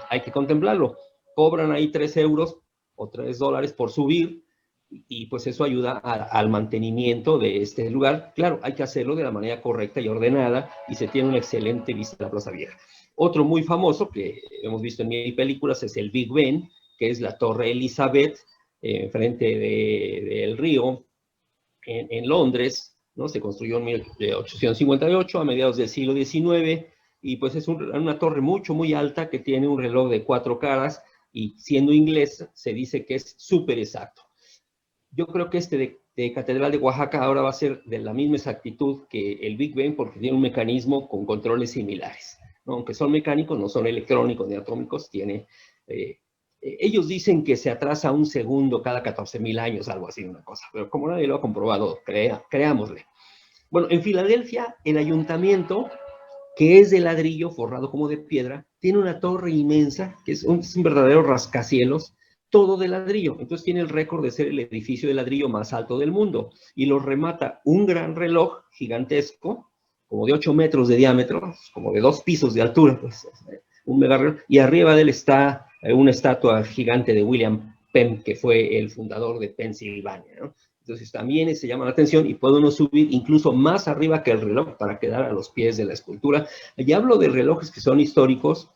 hay que contemplarlo. Cobran ahí 3 euros o $3 por subir y pues eso ayuda al mantenimiento de este lugar. Claro, hay que hacerlo de la manera correcta y ordenada y se tiene una excelente vista de la Plaza Vieja. Otro muy famoso que hemos visto en mil películas es el Big Ben, que es la Torre Elizabeth, frente del río, en Londres, ¿no? Se construyó en 1858, a mediados del siglo XIX, y pues es una torre muy alta que tiene un reloj de 4 caras, y siendo inglés se dice que es súper exacto. Yo creo que de Catedral de Oaxaca ahora va a ser de la misma exactitud que el Big Ben, porque tiene un mecanismo con controles similares, ¿no? Aunque son mecánicos, no son electrónicos ni atómicos, ellos dicen que se atrasa un segundo cada 14,000 años, algo así, una cosa. Pero como nadie lo ha comprobado, creámosle. Bueno, en Filadelfia, el ayuntamiento, que es de ladrillo forrado como de piedra, tiene una torre inmensa, que es un verdadero rascacielos, todo de ladrillo. Entonces tiene el récord de ser el edificio de ladrillo más alto del mundo. Y lo remata un gran reloj gigantesco, como de 8 metros de diámetro, como de 2 pisos de altura, pues, un mega reloj, y arriba de él está una estatua gigante de William Penn, que fue el fundador de Pensilvania, ¿no? Entonces también se llama la atención y puede uno subir incluso más arriba que el reloj para quedar a los pies de la escultura. Y hablo de relojes que son históricos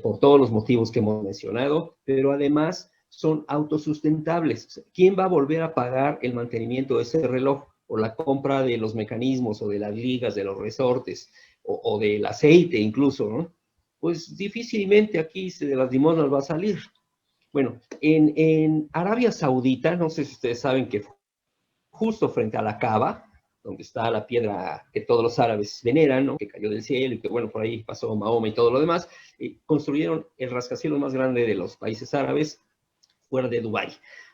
por todos los motivos que hemos mencionado, pero además son autosustentables. ¿Quién va a volver a pagar el mantenimiento de ese reloj o la compra de los mecanismos o de las ligas, de los resortes o del aceite incluso, ¿no? Pues difícilmente aquí de las limosnas va a salir. Bueno, en Arabia Saudita, no sé si ustedes saben que justo frente a la Kaaba, donde está la piedra que todos los árabes veneran, ¿no? Que cayó del cielo y que, bueno, por ahí pasó Mahoma y todo lo demás, construyeron el rascacielos más grande de los países árabes. fuera de Dubái.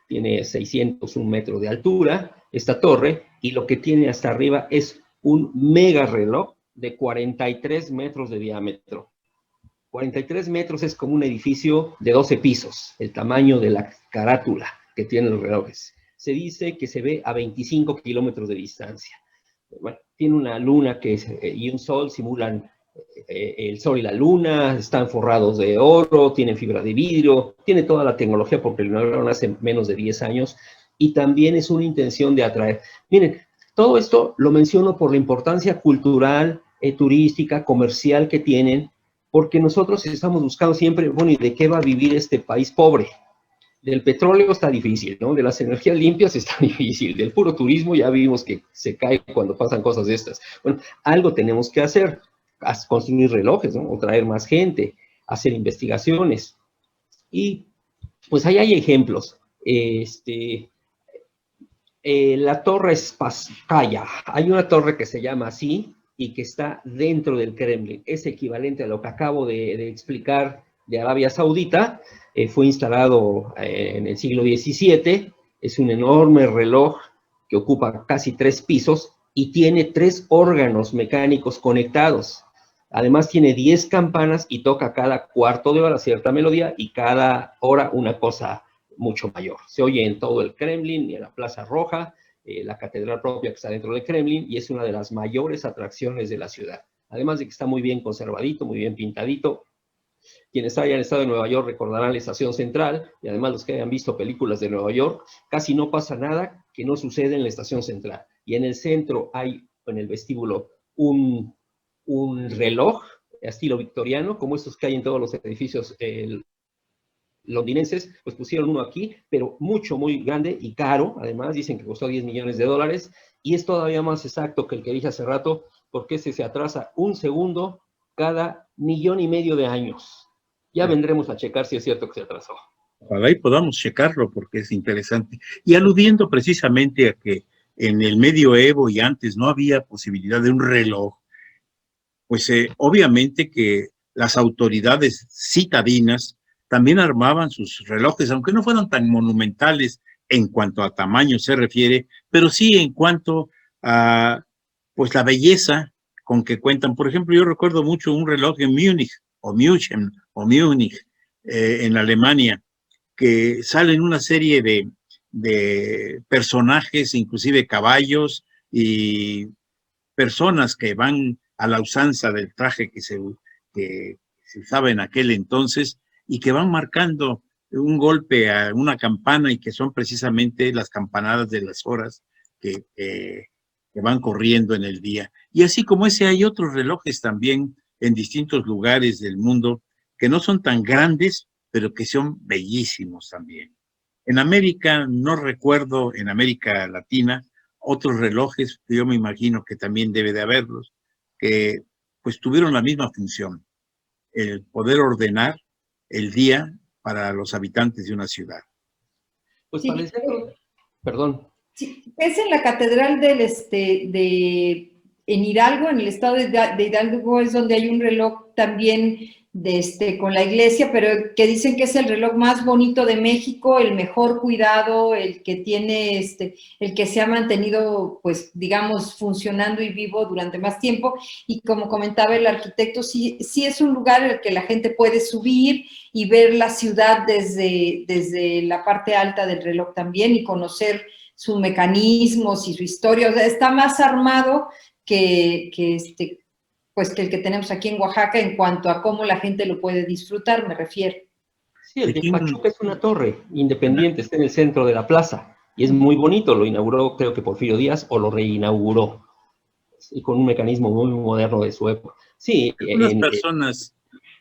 Tiene 601 metros de altura esta torre, y lo que tiene hasta arriba es un mega reloj de 43 metros de diámetro. 43 metros es como un edificio de 12 pisos, el tamaño de la carátula que tienen los relojes. Se dice que se ve a 25 kilómetros de distancia. Bueno, tiene una luna y un sol, simulan el sol y la luna, están forrados de oro, tienen fibra de vidrio, tiene toda la tecnología porque lo inauguraron hace menos de 10 años, y también es una intención de atraer. Miren, todo esto lo menciono por la importancia cultural, turística, comercial que tienen, porque nosotros estamos buscando siempre, bueno, ¿y de qué va a vivir este país pobre? Del petróleo está difícil, ¿no? De las energías limpias está difícil, del puro turismo ya vimos que se cae cuando pasan cosas de estas. Bueno, algo tenemos que hacer, construir relojes, ¿no? O traer más gente, hacer investigaciones. Y pues ahí hay ejemplos. La Torre Spasskaya, hay una torre que se llama así y que está dentro del Kremlin. Es equivalente a lo que acabo de explicar de Arabia Saudita. Fue instalado en el siglo XVII. Es un enorme reloj que ocupa casi 3 pisos y tiene 3 órganos mecánicos conectados. Además tiene 10 campanas y toca cada cuarto de hora cierta melodía y cada hora una cosa mucho mayor. Se oye en todo el Kremlin y en la Plaza Roja, la catedral propia que está dentro del Kremlin, y es una de las mayores atracciones de la ciudad. Además de que está muy bien conservadito, muy bien pintadito. Quienes hayan estado en Nueva York recordarán la estación central, y además los que hayan visto películas de Nueva York, casi no pasa nada que no sucede en la estación central. Y en el centro hay, en el vestíbulo, un reloj estilo victoriano, como estos que hay en todos los edificios londinenses. Pues pusieron uno aquí, pero muy grande y caro. Además dicen que costó $10 millones, y es todavía más exacto que el que dije hace rato, porque ese se atrasa 1 segundo cada 1,5 millones de años. Ya vendremos a checar si es cierto que se atrasó. Ojalá y podamos checarlo porque es interesante. Y aludiendo precisamente a que en el medioevo y antes no había posibilidad de un reloj, pues obviamente que las autoridades citadinas también armaban sus relojes, aunque no fueran tan monumentales en cuanto a tamaño se refiere, pero sí en cuanto a pues la belleza con que cuentan. Por ejemplo, yo recuerdo mucho un reloj en Múnich, en Alemania, que salen una serie de personajes, inclusive caballos y personas que van a la usanza del traje que se usaba en aquel entonces, y que van marcando un golpe a una campana, y que son precisamente las campanadas de las horas que van corriendo en el día. Y así como ese hay otros relojes también en distintos lugares del mundo que no son tan grandes, pero que son bellísimos también. En América, no recuerdo, en América Latina, otros relojes, que yo me imagino que también debe de haberlos, que pues tuvieron la misma función, el poder ordenar el día para los habitantes de una ciudad. Pues sí, parece, perdón. Sí, es en la catedral en Hidalgo, en el estado de Hidalgo, es donde hay un reloj también con la iglesia, pero que dicen que es el reloj más bonito de México, el mejor cuidado, el que tiene, el que se ha mantenido, pues, digamos, funcionando y vivo durante más tiempo. Y como comentaba el arquitecto, sí es un lugar en el que la gente puede subir y ver la ciudad desde la parte alta del reloj también, y conocer sus mecanismos y su historia. O sea, está más armado que el que tenemos aquí en Oaxaca en cuanto a cómo la gente lo puede disfrutar, me refiero. Sí, el de Pachuca es una torre independiente, está en el centro de la plaza, y es muy bonito. Lo inauguró, creo que Porfirio Díaz, o lo reinauguró, y con un mecanismo muy moderno de su época. Sí.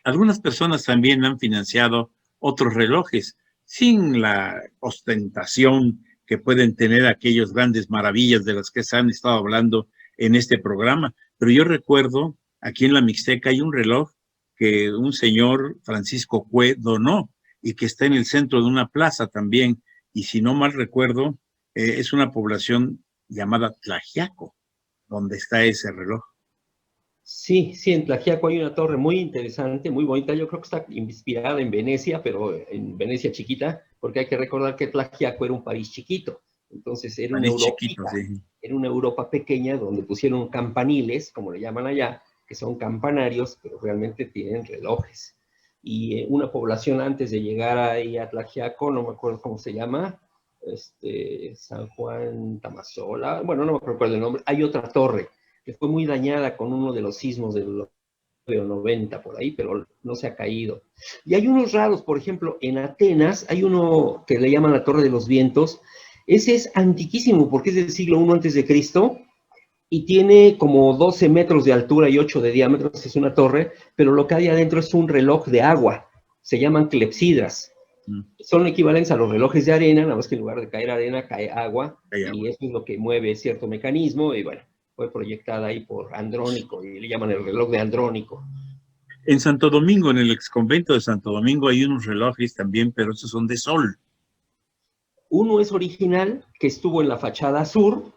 Algunas personas también han financiado otros relojes, sin la ostentación que pueden tener aquellos grandes maravillas de las que se han estado hablando en este programa. Pero yo recuerdo, aquí en la Mixteca hay un reloj que un señor, Francisco Cue, donó, y que está en el centro de una plaza también, y si no mal recuerdo, es una población llamada Tlaxiaco, donde está ese reloj. Sí, en Tlaxiaco hay una torre muy interesante, muy bonita. Yo creo que está inspirada en Venecia, pero en Venecia chiquita, porque hay que recordar que Tlaxiaco era un país chiquito, entonces era una País Europa, chiquito, sí. era una Europa pequeña donde pusieron campaniles, como le llaman allá, que son campanarios, pero realmente tienen relojes. Y una población antes de llegar ahí a Tlaxiaco, no me acuerdo cómo se llama, San Juan Tamazola, bueno, no me acuerdo el nombre, hay otra torre que fue muy dañada con uno de los sismos del 90 por ahí, pero no se ha caído. Y hay unos raros, por ejemplo, en Atenas hay uno que le llaman la Torre de los Vientos. Ese es antiquísimo porque es del siglo I antes de Cristo y tiene como 12 metros de altura y 8 de diámetro, es una torre, pero lo que hay adentro es un reloj de agua, se llaman clepsidras. Son equivalentes a los relojes de arena, nada más que en lugar de caer arena, cae agua, y eso es lo que mueve cierto mecanismo, y bueno, fue proyectada ahí por Andrónico, y le llaman el reloj de Andrónico. En Santo Domingo, en el exconvento de Santo Domingo, hay unos relojes también, pero esos son de sol. Uno es original, que estuvo en la fachada sur,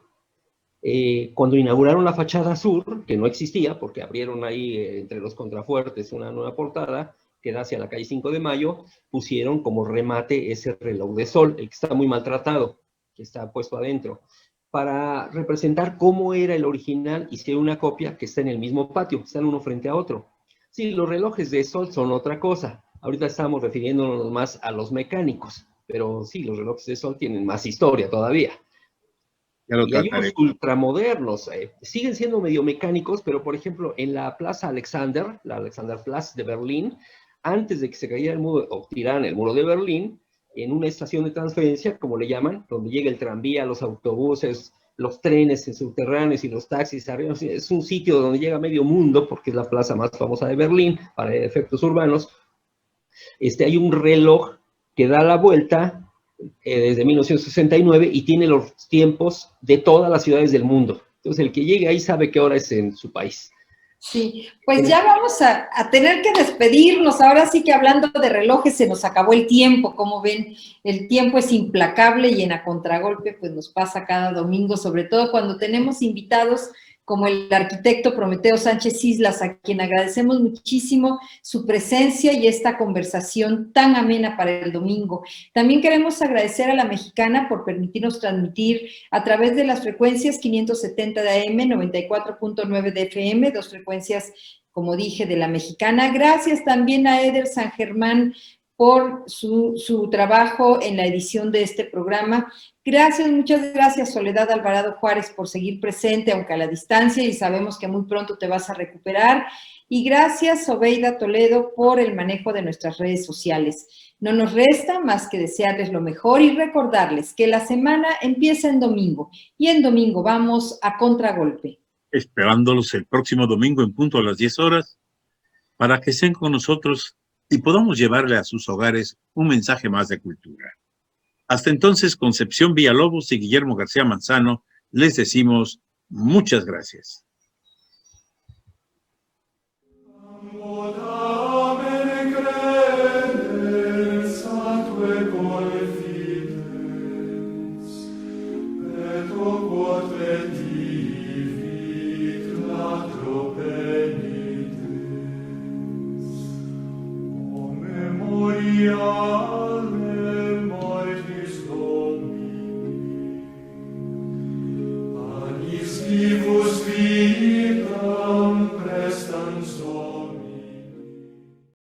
cuando inauguraron la fachada sur, que no existía, porque abrieron ahí entre los contrafuertes una nueva portada, que da hacia la calle 5 de Mayo, pusieron como remate ese reloj de sol, el que está muy maltratado, que está puesto adentro, para representar cómo era el original, hicieron una copia que está en el mismo patio, están uno frente a otro. Sí, los relojes de sol son otra cosa, ahorita estamos refiriéndonos más a los mecánicos, pero sí, los relojes de sol tienen más historia todavía. Y hay unos ultramodernos, siguen siendo medio mecánicos, pero por ejemplo, en la Plaza Alexander, la Alexanderplatz de Berlín, antes de que se cayera el muro, o tiraran el muro de Berlín, en una estación de transferencia, como le llaman, donde llega el tranvía, los autobuses, los trenes subterráneos y los taxis arriba, es un sitio donde llega medio mundo, porque es la plaza más famosa de Berlín, para efectos urbanos. Hay un reloj que da la vuelta desde 1969 y tiene los tiempos de todas las ciudades del mundo. Entonces, el que llegue ahí sabe qué hora es en su país. Sí, pues ya vamos a tener que despedirnos. Ahora sí que hablando de relojes se nos acabó el tiempo. Como ven, el tiempo es implacable y en A Contragolpe pues nos pasa cada domingo, sobre todo cuando tenemos invitados como el arquitecto Prometeo Sánchez Islas, a quien agradecemos muchísimo su presencia y esta conversación tan amena para el domingo. También queremos agradecer a La Mexicana por permitirnos transmitir a través de las frecuencias 570 de AM, 94.9 de FM, dos frecuencias, como dije, de La Mexicana. Gracias también a Eder San Germán por su trabajo en la edición de este programa. Gracias, muchas gracias, Soledad Alvarado Juárez, por seguir presente, aunque a la distancia, y sabemos que muy pronto te vas a recuperar. Y gracias, Obeida Toledo, por el manejo de nuestras redes sociales. No nos resta más que desearles lo mejor y recordarles que la semana empieza en domingo, y en domingo vamos a Contragolpe. Esperándolos el próximo domingo en punto a las 10 horas, para que estén con nosotros y podamos llevarle a sus hogares un mensaje más de cultura. Hasta entonces, Concepción Villalobos y Guillermo García Manzano les decimos muchas gracias.